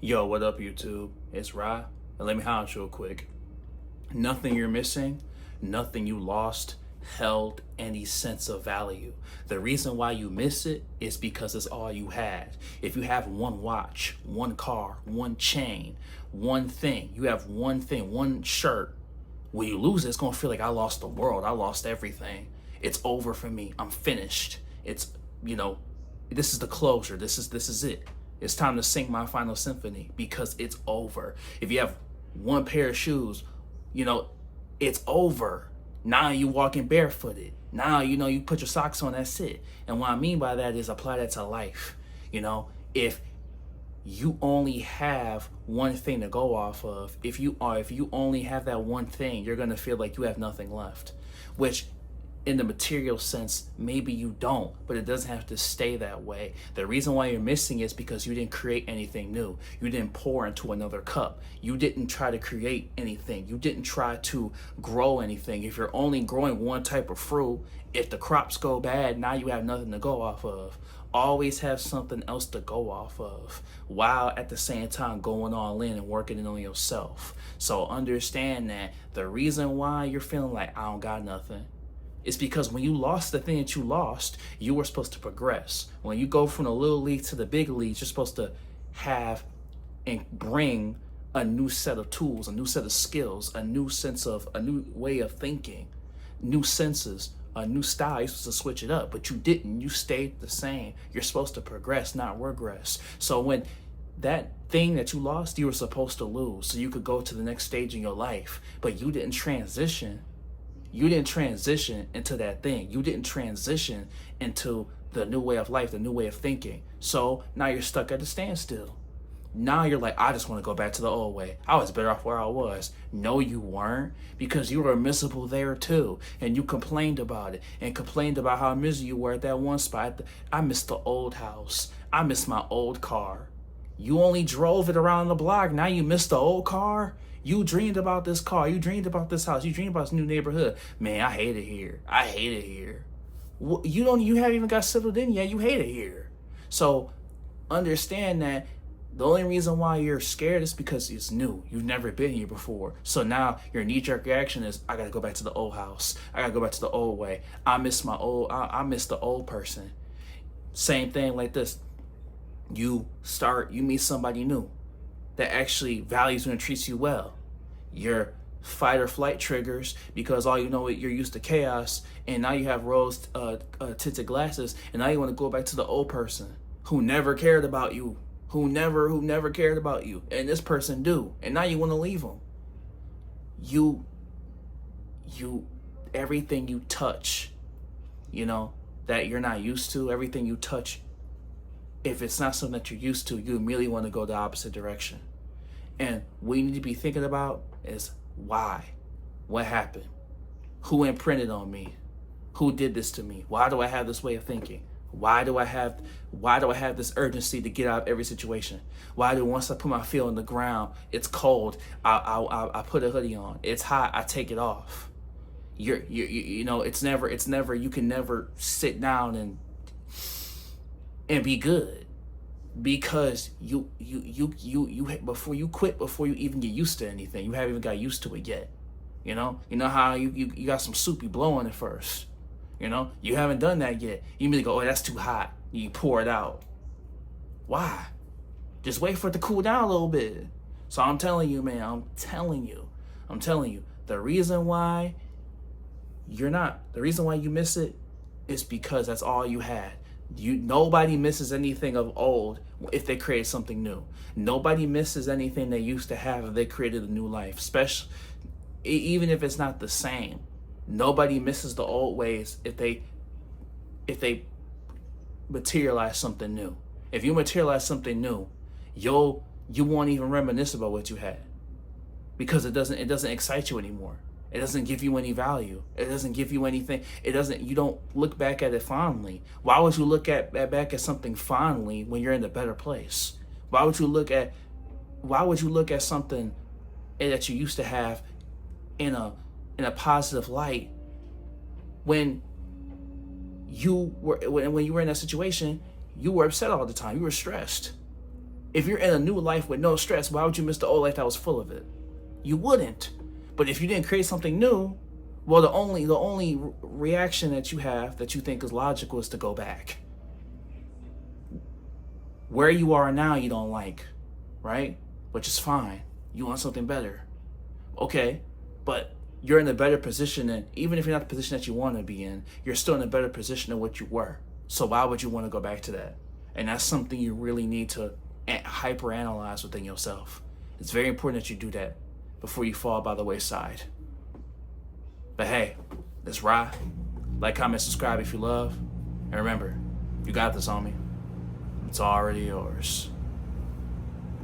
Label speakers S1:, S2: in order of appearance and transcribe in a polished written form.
S1: Yo, what up, YouTube? It's Ra, and let me holler at you real quick. Nothing you're missing, nothing you lost held any sense of value. The reason why you miss it is because it's all you had. If you have one watch, one car, one chain, one thing, you have one thing, one shirt, when you lose it, it's gonna feel like I lost the world. I lost everything. It's over for me. I'm finished. It's, this is the closure. This is it. It's time to sing my final symphony because it's over. If you have one pair of shoes, it's over. Now you walking barefooted. Now, you put your socks on, that's it. And what I mean by that is apply that to life. If you only have one thing to go off of, if you only have that one thing, you're gonna feel like you have nothing left, which in the material sense, maybe you don't, but it doesn't have to stay that way. The reason why you're missing is because you didn't create anything new. You didn't pour into another cup. You didn't try to create anything. You didn't try to grow anything. If you're only growing one type of fruit, if the crops go bad, now you have nothing to go off of. Always have something else to go off of, while at the same time going all in and working it on yourself. So understand that the reason why you're feeling like I don't got nothing, it's because when you lost the thing that you lost, you were supposed to progress. When you go from the little league to the big leagues, you're supposed to have and bring a new set of tools, a new set of skills, a new way of thinking, new senses, a new style. You're supposed to switch it up, but you didn't. You stayed the same. You're supposed to progress, not regress. So when that thing that you lost, you were supposed to lose so you could go to the next stage in your life, but you didn't transition. You didn't transition into that thing. You didn't transition into the new way of life, the new way of thinking. So now you're stuck at a standstill. Now you're like, I just want to go back to the old way. I was better off where I was. No, you weren't, because you were miserable there too. And you complained about it and complained about how miserable you were at that one spot. I miss the old house. I miss my old car. You only drove it around the block. Now you miss the old car. You dreamed about this car. You dreamed about this house. You dreamed about this new neighborhood. Man, I hate it here. I hate it here. You haven't even got settled in yet. You hate it here. So understand that the only reason why you're scared is because it's new. You've never been here before. So now your knee-jerk reaction is, I gotta go back to the old house. I gotta go back to the old way. I miss the old person. Same thing like this. You meet somebody new that actually values you and treats you well. Your fight or flight triggers because all you know, you're used to chaos, and now you have rose tinted glasses, and now you want to go back to the old person who never cared about you, who never cared about you, and this person do, and now you want to leave them. You everything you touch, that you're not used to, everything you touch, if it's not something that you're used to, you immediately want to go the opposite direction. And what you need to be thinking about is why? What happened? Who imprinted on me? Who did this to me? Why do I have this way of thinking? Why do I have this urgency to get out of every situation? Why do once I put my feet on the ground, it's cold, I put a hoodie on. It's hot, I take it off. It's never you can never sit down and be good, because you before you quit, before you even get used to anything, you haven't even got used to it yet. You know how you got some soup, you blow on it first. You haven't done that yet. You immediately go, oh, that's too hot. You pour it out. Why? Just wait for it to cool down a little bit. So I'm telling you, man, I'm telling you, the reason why you miss it is because that's all you had. Nobody misses anything of old if they create something new. Nobody misses anything they used to have if they created a new life, especially even if it's not the same. Nobody misses the old ways if they materialize something new. If you materialize something new, you won't even reminisce about what you had, because it doesn't excite you anymore. It doesn't give you any value. It doesn't give you anything. You don't look back at it fondly. Why would you look back at something fondly when you're in a better place? Why would you look at something that you used to have in a positive light when you were in that situation? You were upset all the time. You were stressed. If you're in a new life with no stress, why would you miss the old life that was full of it? You wouldn't. But if you didn't create something new, well, the only reaction that you have that you think is logical is to go back. Where you are now, you don't like, right? Which is fine. You want something better. Okay, but you're in a better position, and even if you're not the position that you want to be in, you're still in a better position than what you were. So why would you want to go back to that? And that's something you really need to hyper analyze within yourself. It's very important that you do that before you fall by the wayside. But hey, it's Rye. Like, comment, subscribe if you love. And remember, you got this, homie. It's already yours.